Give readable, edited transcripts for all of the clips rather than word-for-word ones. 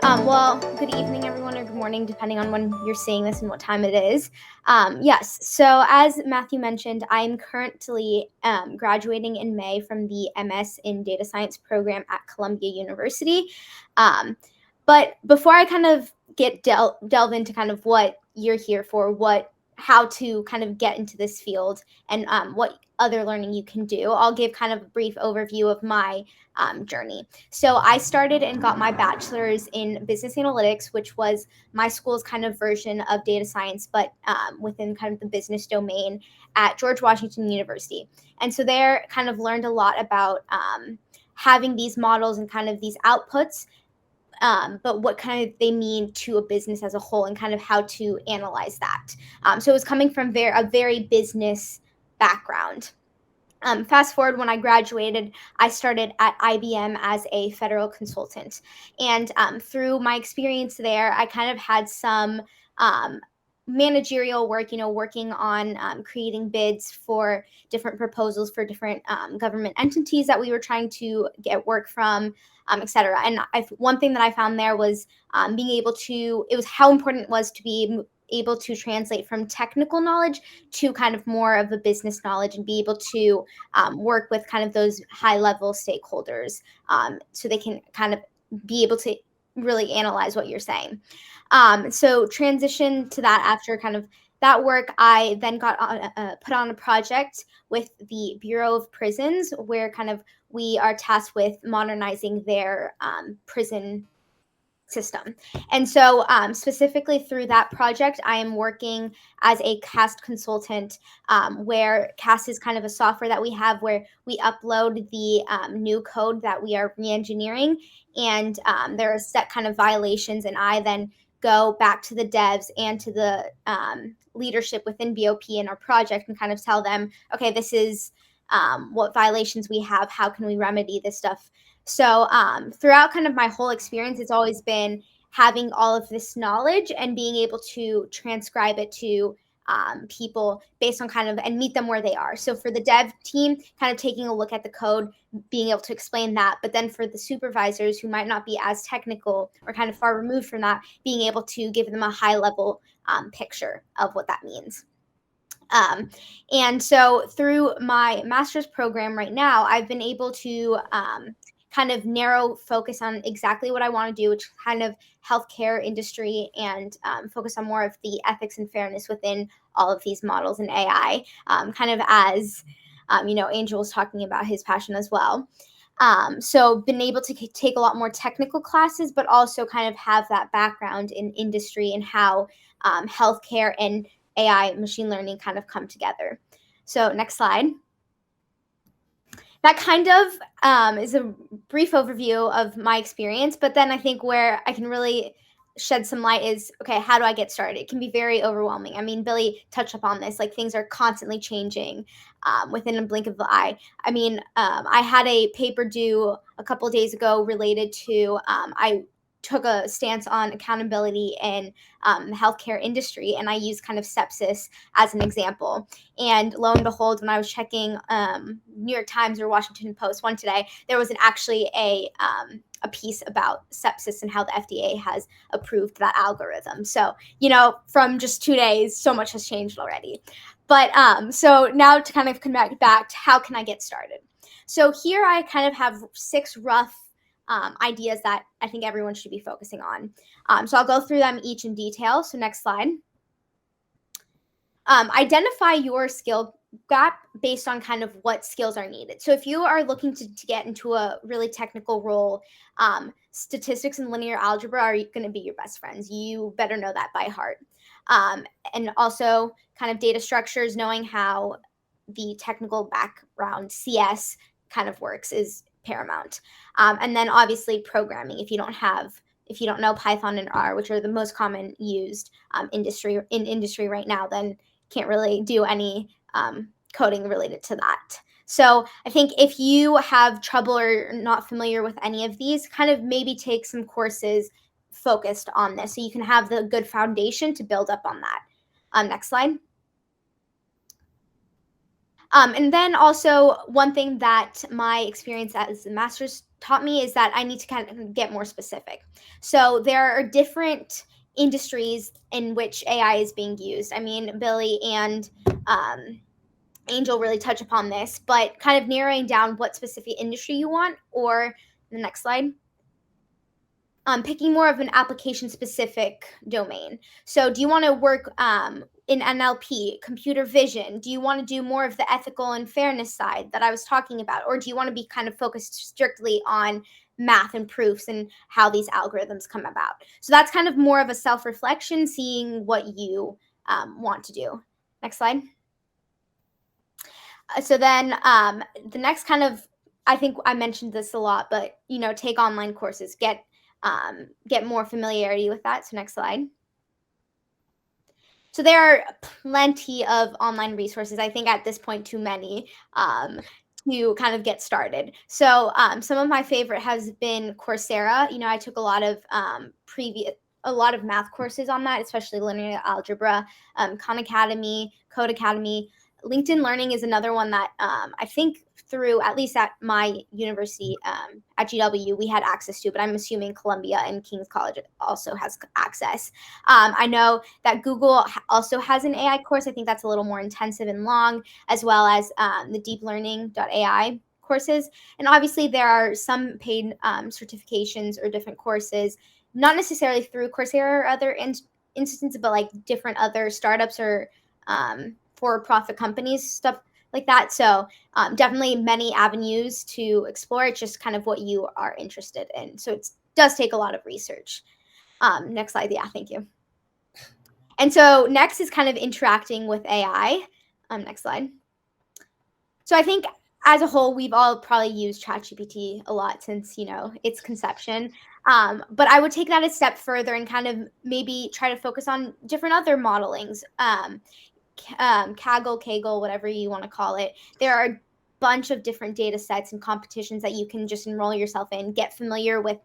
Well, good evening, everyone, or good morning, depending on when you're seeing this and what time it is. Yes, so as Matthew mentioned, I'm currently graduating in May from the MS in Data Science program at Columbia University. Um, but before I kind of delve into kind of what you're here for, how to kind of get into this field, and what other learning you can do, I'll give kind of a brief overview of my journey. So I started and got my bachelor's in business analytics, which was my school's kind of version of data science, but within kind of the business domain at George Washington University. And so there kind of learned a lot about having these models and kind of these outputs, but what kind of they mean to a business as a whole and kind of how to analyze that. So it was coming from a very business background. Fast forward, when I graduated, I started at IBM as a federal consultant. And through my experience there, I kind of had some managerial work, working on creating bids for different proposals for different government entities that we were trying to get work from, et cetera. And one thing that I found there was being able to, it was how important it was to be able to translate from technical knowledge to kind of more of a business knowledge and be able to work with kind of those high level stakeholders, so they can kind of be able to really analyze what you're saying. So transition to that, after kind of that work, I then got put on a project with the Bureau of Prisons, where kind of we are tasked with modernizing their prison system. And so specifically through that project, I am working as a CAST consultant, where CAST is kind of a software that we have where we upload the new code that we are re-engineering, and there are set kind of violations, and I then go back to the devs and to the leadership within BOP and our project and kind of tell them, okay, this is what violations we have, how can we remedy this stuff. So throughout kind of my whole experience, it's always been having all of this knowledge and being able to transcribe it to people based on kind of, and meet them where they are. So for the dev team, kind of taking a look at the code, being able to explain that. But then for the supervisors who might not be as technical or kind of far removed from that, being able to give them a high level picture of what that means. And so through my master's program right now, I've been able to kind of narrow focus on exactly what I want to do, which kind of healthcare industry, and focus on more of the ethics and fairness within all of these models and AI, kind of as, Angel was talking about his passion as well. So been able to take a lot more technical classes, but also kind of have that background in industry and how healthcare and AI machine learning kind of come together. So next slide. That kind of is a brief overview of my experience, but then I think where I can really shed some light is, okay, how do I get started? It can be very overwhelming. I mean, Billy touched upon this, like things are constantly changing within a blink of the eye. I mean, I had a paper due a couple of days ago related to, I took a stance on accountability in the healthcare industry, and I used kind of sepsis as an example. And lo and behold, when I was checking New York Times or Washington Post one today, there was actually a piece about sepsis and how the FDA has approved that algorithm. So, from just 2 days, so much has changed already. But so now to kind of connect back to how can I get started? So here I kind of have 6 rough ideas that I think everyone should be focusing on. So I'll go through them each in detail. So next slide. Identify your skill gap based on kind of what skills are needed. So if you are looking to get into a really technical role, statistics and linear algebra are going to be your best friends. You better know that by heart. And also kind of data structures, knowing how the technical background CS kind of works is paramount. And then obviously programming. If you don't know Python and R, which are the most common used in industry right now, then can't really do any coding related to that. So I think if you have trouble or not familiar with any of these, kind of maybe take some courses focused on this so you can have the good foundation to build up on that. Next slide. And then also one thing that my experience as a master's taught me is that I need to kind of get more specific. So there are different industries in which AI is being used. I mean, Billy and Angel really touch upon this, but kind of narrowing down what specific industry you want, or the next slide, picking more of an application specific domain. So do you want to work in NLP, computer vision? Do you want to do more of the ethical and fairness side that I was talking about? Or do you want to be kind of focused strictly on math and proofs and how these algorithms come about? So that's kind of more of a self-reflection, seeing what you want to do. Next slide. So then the next kind of, I think I mentioned this a lot, but take online courses, get more familiarity with that. So next slide. So there are plenty of online resources. I think at this point, too many to kind of get started. So some of my favorite has been Coursera. I took a lot of math courses on that, especially linear algebra, Khan Academy, Code Academy. LinkedIn Learning is another one that I think through, at least at my university at GW, we had access to, but I'm assuming Columbia and King's College also has access. I know that Google also has an AI course. I think that's a little more intensive and long, as well as the deeplearning.ai courses. And obviously there are some paid certifications or different courses, not necessarily through Coursera or other instances, but like different other startups or for-profit companies, stuff like that. So definitely many avenues to explore. It's just kind of what you are interested in. So it does take a lot of research. Next slide. Yeah, thank you. And so next is kind of interacting with AI. Next slide. So I think as a whole, we've all probably used ChatGPT a lot since, its conception. But I would take that a step further and kind of maybe try to focus on different other modelings. Kaggle, whatever you want to call it. There are a bunch of different data sets and competitions that you can just enroll yourself in, get familiar with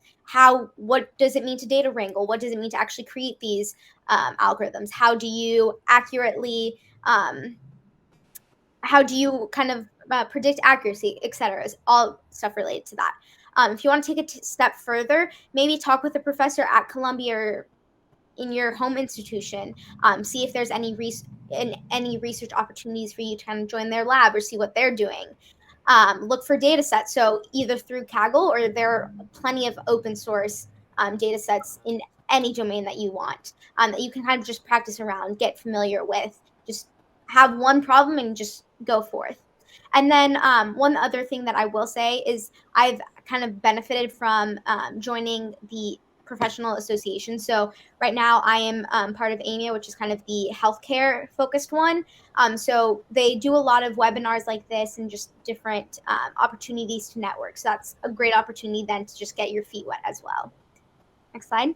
what does it mean to data wrangle? What does it mean to actually create these algorithms? How do you accurately, how do you kind of predict accuracy, et cetera? Is all stuff related to that. If you want to take a step further, maybe talk with a professor at Columbia or in your home institution, see if there's any research opportunities for you to kind of join their lab or see what they're doing. Look for data sets. So either through Kaggle, or there are plenty of open source data sets in any domain that you want, that you can kind of just practice around, get familiar with, just have one problem and just go forth. And then one other thing that I will say is I've kind of benefited from joining the professional association. So right now I am part of AMIA, which is kind of the healthcare focused one. So they do a lot of webinars like this and just different opportunities to network. So that's a great opportunity then to just get your feet wet as well. Next slide.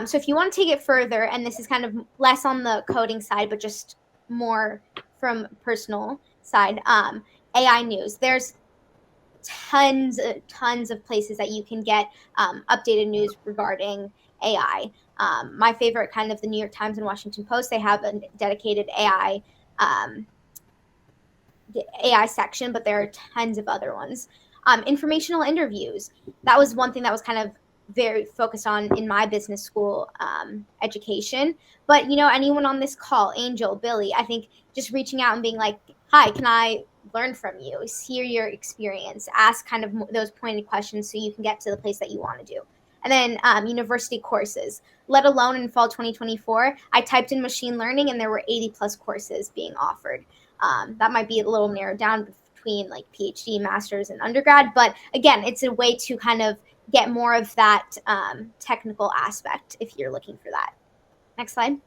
So if you want to take it further, and this is kind of less on the coding side, but just more from personal side, AI news. There's tons of places that you can get updated news regarding AI. My favorite, kind of the New York Times and Washington Post, they have a dedicated AI section, but there are tons of other ones. Informational interviews. That was one thing that was kind of very focused on in my business school education. But, anyone on this call, Angel, Billy, I think just reaching out and being like, hi, can I learn from you, hear your experience, ask kind of those pointed questions so you can get to the place that you want to do. And then university courses, let alone in fall 2024, I typed in machine learning and there were 80 plus courses being offered. That might be a little narrowed down between like PhD, master's, and undergrad. But again, it's a way to kind of get more of that technical aspect if you're looking for that. Next slide.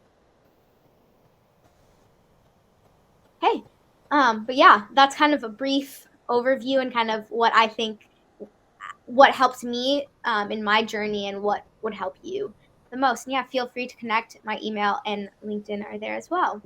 Hey. But yeah, that's kind of a brief overview and kind of what I think, what helped me in my journey and what would help you the most. And yeah, feel free to connect. My email and LinkedIn are there as well.